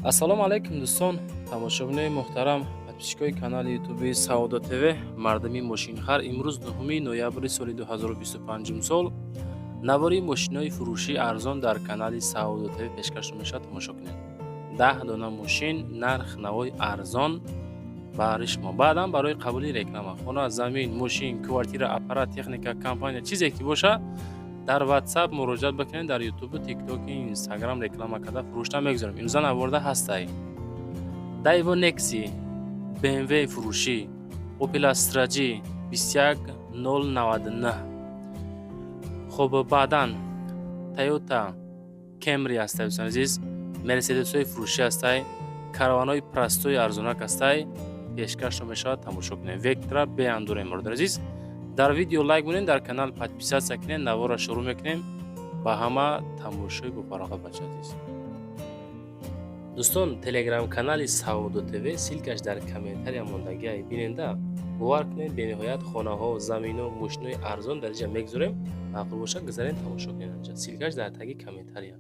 ассалому алайкум дӯстон, тамошобинони муҳтарам, подписчикои канали ютуби Саудо ТВ, мардуми мошинхар. Имрӯз 9 ноябри соли 2025 сол навори мошинои фурӯшии арзон дар канали Саудо ТВ пешкаш мешавад. Тамошо кунед. 10 дона мошин, нарх навои арзон барои шумо. Баъдан барои қабули реклама, хона, замин, мошин, квартира, аппарат, техника, компания, чизе ки боша дар WhatsApp муроҷиат бикунед. Дар YouTube, TikTok, Instagram реклама карда фурӯшта мегузорем. имрӯза наварда ҳастай Daewoo Nexi, BMW фурӯшӣ, Opel Astra G 21099. хуб, баъдан Toyota Camry ҳастай. дӯстон азиз, Mercedes-ҳои фурӯшӣ ҳастай, караванҳои прастои арзонак ҳастай. пешкаш мешавад. Тамошо кунед. Vectra B-ам дорем. мурод азиз, дар видео лайк бунед, дар канал подписатсия кунед, навора шурӯъ мекунем. ба ҳама тамошои бопарохат бача азиз. дӯстон, телеграм канали Саудо ТВ силкаш дар комментария мондагиаи биненда. бовар кунед, бениҳоят хонаҳо, заминҳо, мошинои арзон дар инҷа мегузорем. маъқул боша гузарен, тамошо кунед анҷа. силкаш дар таги комментария.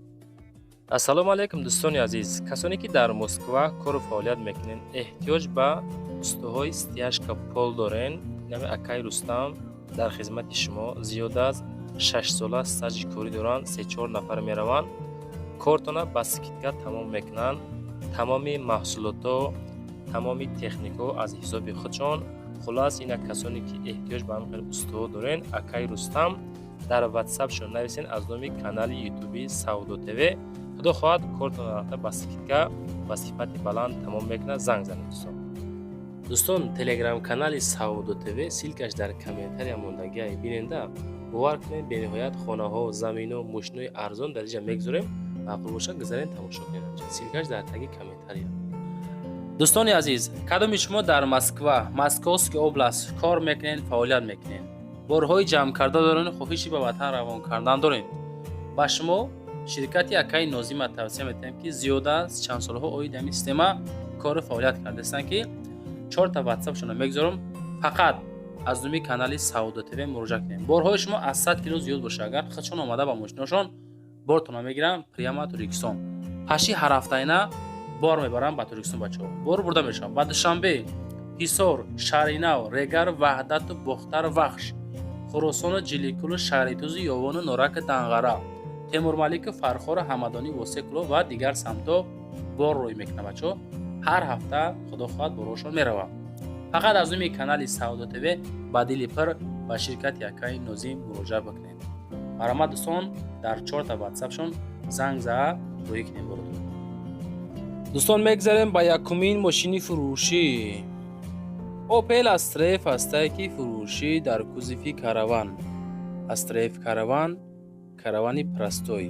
ассалому алайкум дӯстони азиз. касоне ки дар Москва кору фаъолият мекунед, эҳтиёҷ ба устуҳои стяжка пол дорен, нами акай Рустам дар хизмати шумо. зиёда аз 6 сола стаҷи корӣ доранд. 3-4 нафар мераванд. кортона ба скидка тамом мекунанд. тамоми маҳсулото, тамоми техникаҳо аз ҳисоби худшон. хулас, ина касоне ки эҳтиёҷ ба ҳамин устуҳо дорен, акай Рустам дар WhatsApp-шон нависен аз номи канали ютуби Саудо ТВ. худо хоҳад, кортона рафта ба скидка ба сифати баланд тамом мекунад. занг занед дӯстон. дӯстон, телеграм канали Саудо ТВ силкаш дар комментария мондагиаи биненда. бовар кунед, бениҳоят хонаҳо, заминҳо, мошинои арзон дар инҷа мегузорем. маъқул боша гузарен, тамошо кунед анҷа. силкаш дар таги комментария. дӯстони азиз, кадоми шумо дар Москва, Московский област кор мекунед, фаъолият мекунед, борҳои ҷамъ карда доред, хоҳиши ба ватан равон кардан доред, ба шумо ширкати акаи Нозима тавсия метавонем ки зиёда аз чанд солҳо оид ҳамин система кору фаъолият кардастанд ки 4 та WhatsApp-шона мегузорам. фақат аз номи канали Саудо ТВ муроҷиат кунед. борҳои шумо аз 100 кило зиёд боша, агар худшон омада ба мошиношон бортона мегирам, прямо Туркистон. паши ҳар ҳафтаина бор мебарам ба Туркистон бачаҳо. бор бурда мешавам. ба Душанбе, Ҳисор, Шаҳринав, Регар, Ваҳдату, Бохтар, Вахш, Хуросону, Ҷиликулу, Шаҳритӯзу, Ёвону, Нораку, Данғара, Темурмалику, Фархору, Ҳамадони, Восекло ва дигар самто бор рӯй мекунам бачаҳо. ҳар ҳафта худо хоҳад борҳошон меравам. фақат аз номи канали Саудо ТВ ба дили пир ба ширкати акаи Нозим муроҷиат бикунед. марҳамат дӯстон, дар 4 та WhatsApp-шон занг заа рӯй кунем. дӯстон, мегзарем ба якумин мошини фурӯшӣ. Opel Astra ҳастай ки фурӯшӣ дар кузофи караван. Astra караван, каравани простой.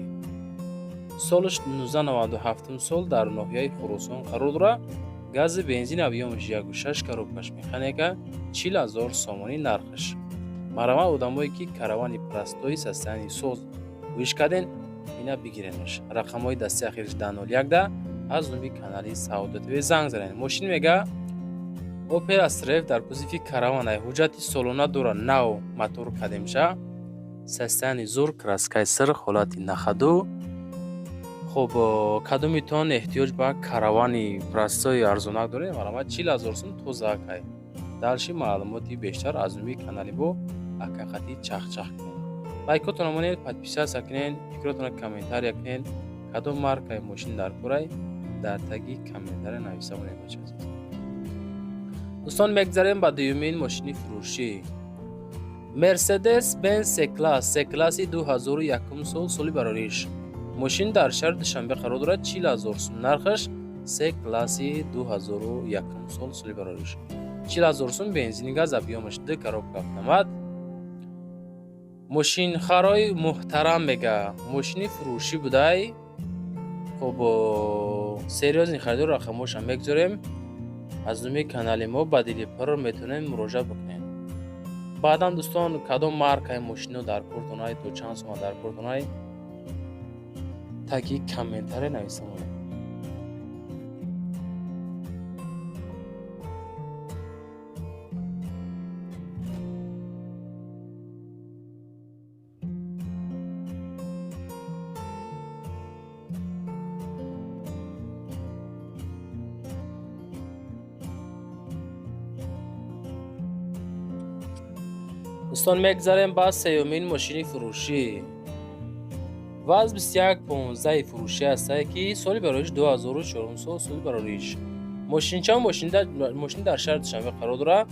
солиш 1997 сол дар ноҳияи Хуросон қарор дорад. гази бензин объёмаш 1.6 коробкаш механика 40,000 сомонӣ нархаш. марҳамат одамое ки каравани простой састани соз гӯш карден, ина бигиренаш. рақамҳои дасти ахираш 201 аз номи канали Саудо ТВ занг занед. мошин мега Opel Astra дар кузофи караван ҳуҷҷати солона дора. нав мотор кадемша, састани зур, краскаи сир, ҳолати нахаду. хуб, кадомитон эҳтиёҷ ба каравани простои арзонак доред? марҳамат 40,000 сом тозаакай. далши маълумоти бештар аз номи канали бо акақати чахчах кунед. лайкотона монед, подписатсия кунед, фикротона комментария кунед. кадом маркаи мошин дар корай дар таги комментария нависа монед бача азиз. дӯстон, мегзарем ба дуюмин мошини фурӯшӣ. Mercedes-Benz C-Class, C-Class-и 2001 сол, соли барориш. мошин дар шаҳри Душанбе қарор дорад. 40,000 сом нархаш. C-Class-и 2001 сол, соли барориш. 40,000 сом бензини газ, объёмаш 2 коробка автомат. мошинхарои муҳтарам мега мошини фурӯшӣ будай. хуб, сериозни харидор рақамҳоша мегузорем. аз номи канали мо ба дили пир метавонед муроҷиат бикунед. баъдан дӯстон, кадом маркаи мошино дар кортонай, то чанд сома дар кортонай, таги комментария нависа монед. دوستان میگذاریم با سیومین ماشین فروشی. وز 2115 فروشی هسته که سالی برایش 2004 سال سالی برایش ماشین در شهر دوشنبه قرار داره.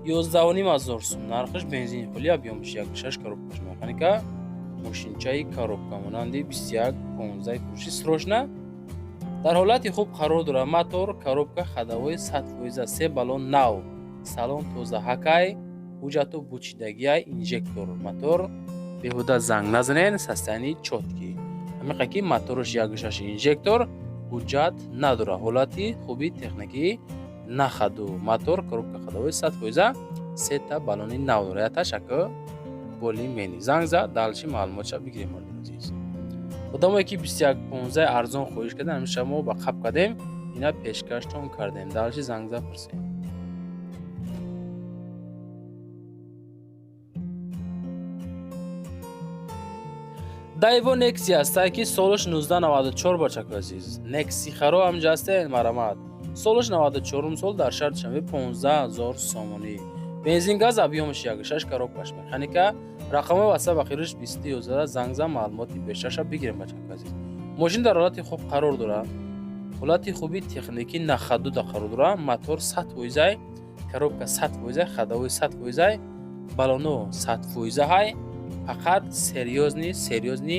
11,500 سوم نرخش بنزین خلی بیامش 1.6 коробкаш механика ماشینچای коробка монанди 2115 фурӯши срочна дар ҳолати хуб қарор дорад. мотор коробка ходовой 100% 3 баллон нав салон тоза ҳакай ҳуҷҷату бучидагиай инжектор мотор беҳуда занг назанен состоянии чотки ҳамиқа ки мотораш 1.6 инжектор ҳуҷҷат надора ҳолати хуби техникӣ нахаду мотор коробка ходовой 100% 3 та баллони нав дора яташака боли мени занг зад далши маълумотша бигирем мардум азиз. одамое ки 2115 арзон хоҳиш кардем ҳамеша мо ба қаб кардем ина пешкаштон кардем далши занг зад пурсем. дайво некси ҳастае ки солаш 1994 бачаку азиз. некси харо ҳамҷа ҳастен марамат солаш 94 сол дар шаҳр душанбе 15000 сомонӣ бензин газ объёмаш 1.6 коробкаш механика рақамҳои ватсап ахираш 2011 зангза маълумоти бештарша бигирем бачаку азиз. мошин дар ҳолати хуб қарор дорад. ҳолати хуби техникӣ нахадуда қарор дорад. мотор 100% коробка 100% ходовой 100% баллоно 100% ҳай фақат серьёзни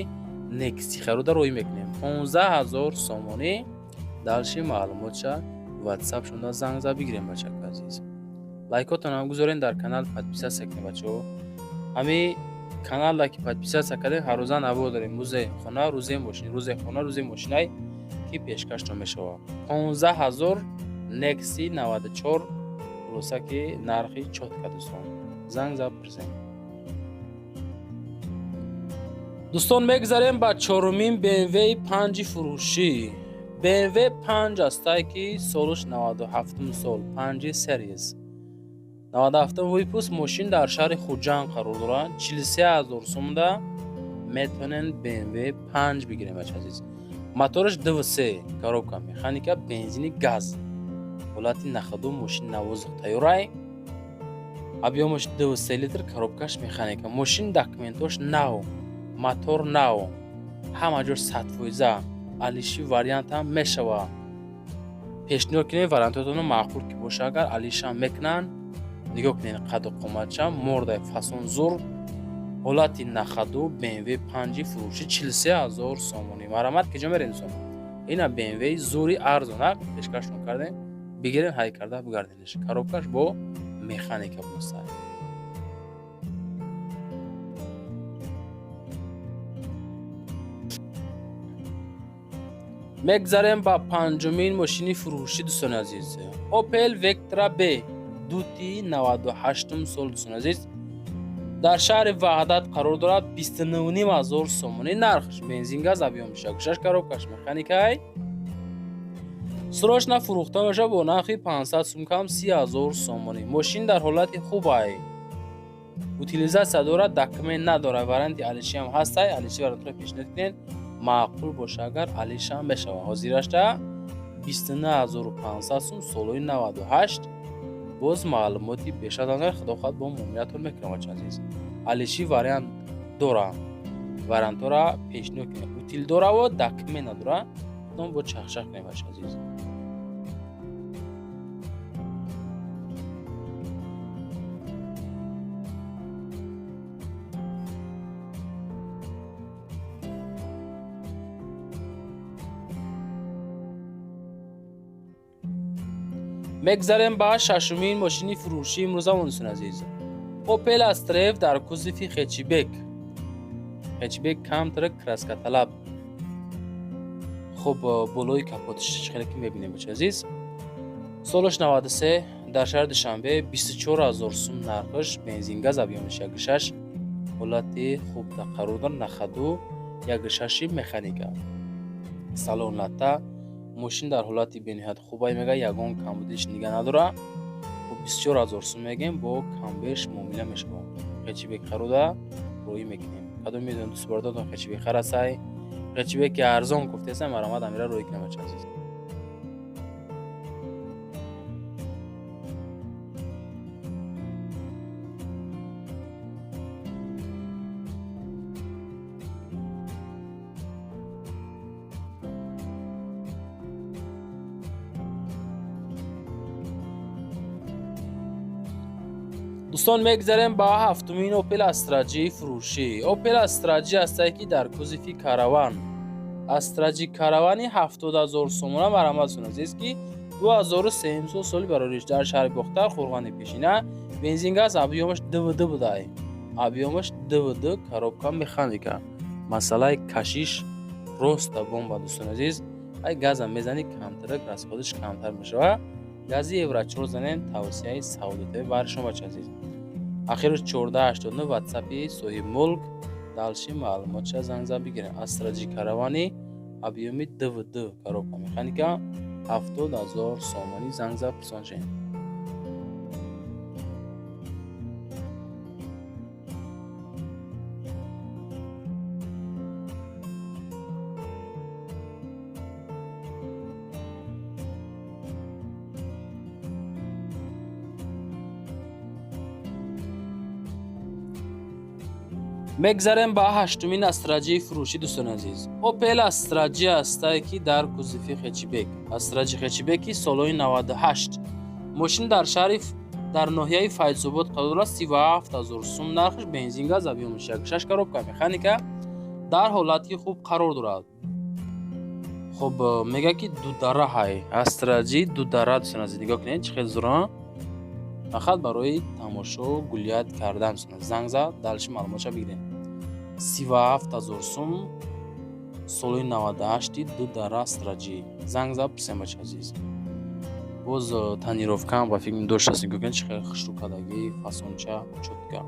некси харуда роӣ мекунем 15000 сомонӣ далши маълумотша ватсап шуда занг зад бигирем бачаку азиз. лайкотонам гузорен дар канал подписатсия кунем бачаҳо. ҳами каналда ки подписатсия кардем ҳаррӯза навбор дорем рӯзе хона рӯзе мошин рӯзе хона рӯзе мошинай ки пешкаштон мешавад 15000 некси 94 хулоса ки нархи чотка дӯстон занг зад пурсем. دوستان میگذاریم با چهارمین BMW 5 فروشی. BMW 5 هسته که سالش 97 سال 5 سریز 97 ویپوس ماشین در شهر خوجان قرار دارد. 43000 سوم ده میتونن BMW 5 بگیریم بچه عزیز. موتورش 2.3 коробка механика бензини газ ҳолати нахаду мошин навозиқ тайёрай объёмаш 2.3 литр коробкаш механика мошин документош нав мотор нав ҳама ҷор 100% алиши вариант ҳам мешавад. пешниҳод кунем вариантотоно маъқул ки боша агар алишам мекунанд нигоҳ кунед қаду қоматшам мордай фасон зур ҳолати нахаду BMW 5 фурӯши 43000 сомонӣ марамат киҷо мерем дӯстон. ина BMW зури арзонак пешкаштон кардем бигирем ҳай карда бигарденеш коробкаш бо механика бостад. میگذاریم با پنجمین ماشین فروشی دوستان عزیز. اوپل وکترا B دوتی 98 سال دوستان عزیز در شهر وحدت قرار دارد 29000 سومونی نرخش بنزین گاز объёмش 1.6 коробкаш механикай срочно фурӯхта мешавад бо нархи 500 сум кам 30000 сомонӣ. мошин дар ҳолати хубай утилизатсия дорад документ надорад варианти алиши ҳам ҳастай алиши вариантро пешниҳод кунед маъқул боша агар алишам мешавад ҳозирашда 29500 сум солҳои 98 боз маълумоти бештар дар худохоҳад бо муомилатон мекунам бача азиз. алиши вариант дора вариантора пешниҳод кунед утил дора ва документ надора дом бо чахшах кунем бача азиз. میگذاریم با ششمین ماشین فروشی امروزمون دوستان عزیز. اوپل استریف در کوزیفی خچیبک کم تر کراسکا طلب خب بالای کاپوتش خیلی که میبینیم بچه عزیز. سالش 93 در شهر دوشنبه 24000 سوم نرخش بنزین گاز объёмش 1.6 ҳолати хуб тақарру дар нахаду 1.6 механика салон латта мошин дар ҳолати бениҳоят хубай мега ягон камбудиш нига надора 24000 сум мегем бо камбеш муомила мешавад. хечибек харуда роӣ мекунем кадом медонем дӯстбардорон хечибек харасай хечибеки арзон гуфтесай маромад амира роӣ кунем бача азиз. دوستان میگذاریم با هفتمین اوپل استراجی فروشی. اوپل استراجی هستی که در کوزیفی کاروان استراجی کاروانی 70,000 سومونه مرامتون عزیز که 2300 سالی براریش در شهر بختر خورغانی پیشینه. بنزین گاز ابیومش دو بودای. ابیومش دو коробка механика. مسئله کشیش راست بمب دوستان عزیز. ای گاز هم میزنی کمتر расходش کمتر میشه. گازی евро 4 زنین توصیه سعودیت بر شما عزیز. آخرش 1489 واتساپی صاحب ملک دالشی معلومات زنگ زد بگیرین. استراجی کاروانی ابیومی دو коробка механика 70,000 سومانی زنگ زد پرسان شین. میگذاریم با هشتمین استراجی فروشی دوستان عزیز. اوپل استراجی هستی که در کوزیفی خچیبک. استراجی خچیبکی سالوی 98. ماشین در شهر در ناحیه فیض‌آباد قرار است. 37,000 سوم نرخش. بنزین گاز ابیومش 6 коробка مکانیکا در حالتی خوب قرار دارد. خب میگه که دو دره های استراجی دو دره دوستان عزیز. نگاه کنید چقدر زورا فقط برای تماشا و گلیت کردن زنگ زد دالش معلوماتش بگیرین. 37,000 سوم سالوی 98 دو دره استراجی زنگ زد پسماچ عزیز. باز تنیروفکان و فکر داشت است. نگاه کنید چقدر خشروکادگی فاسونچا چوتکا.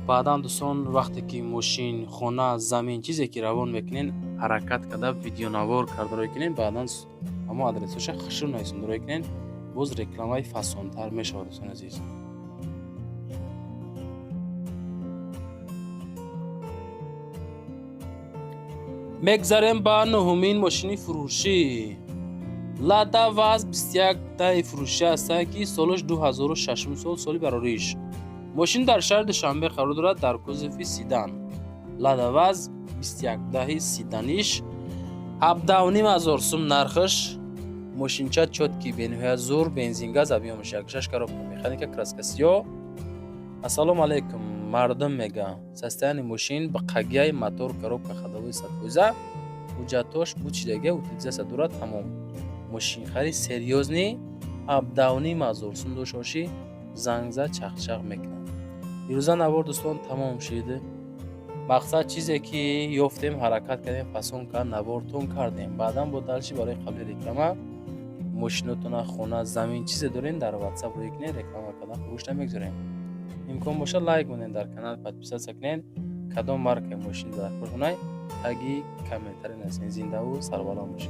بعدا دوستان وقتی که ماشین خونه زمین چیزی که روان میکنین حرکت کرده ویدیو نوار کرده روی کنین بعدا اما آدرسش خشرو نیستون روی کنین باز رکلامای فاسونتر میشه دوستان عزیز. میگذاریم با نهمین ماشین فروشی. لادا واز 21 تا فروشی است که سالش 2600 سالی براریش. ماشین در شهر دوشنبه قرار دارد در کوزیفی سیدان. لادا واز 21 تا سیدانیش 17,500 سوم نرخش. ماشینچه چوتکی بینویا زور بنزین گاز ابیومش 6 коробка механика краскасиё. ассалому алайкум мардум мега состояние машин ба қагияи мотор коробка ходовой садфоиза ҳуҷҷатош бучидага утилизация дорад тамом. машин хари серьёзни 17,500 сум дошоши занг зад чахчах мекунад. ирӯза навор дӯстон тамом шид. мақсад чизе ки ёфтем ҳаракат кардем фасон кард навортон кардем. баъдан бо далши барои қабли реклама ماشینتون خونه زمین چیزی دارین در واتساپ روی کنین رکلام کردن فروش نمیگذاریم. امکان باشه لایک کنین در کانال پادپیسا کنین کدام مارک ماشین در خودتون تگی کامنتاری نویسین. زنده و سربلند باشین.